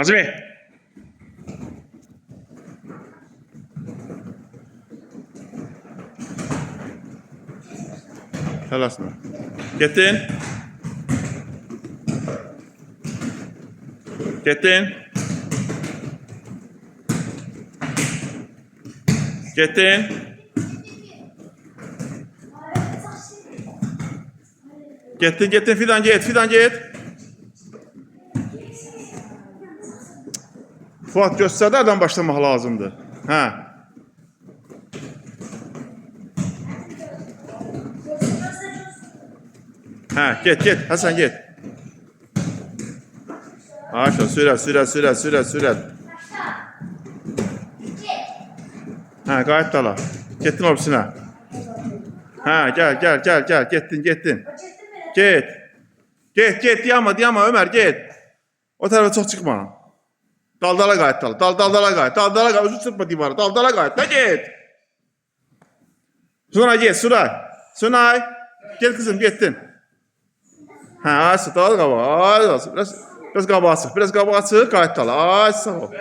Hacı Bey. Helasın. Getdin. Getdin. Getdin. Getdin Fidan get. Fuat göstərlərdən başlamaq lazımdır. Hə. Hə, get. Həsən get. Aşağı sürət. Hə, qayıt dala. Getdin ofisinə. Hə, gəl. Getdin. Get, diyama Ömər, get. O tərəfə çox çıxma. Daldala qayıt dala. Daldala qayıt. Özü çırpma divarı. Daldala qayıt. Da get. Sunay get, Sunay. Gel kızım, getdin. Hə, dal qabağa. Biraz qabağa çıx. Qayıt dala. Ay, sağ ol.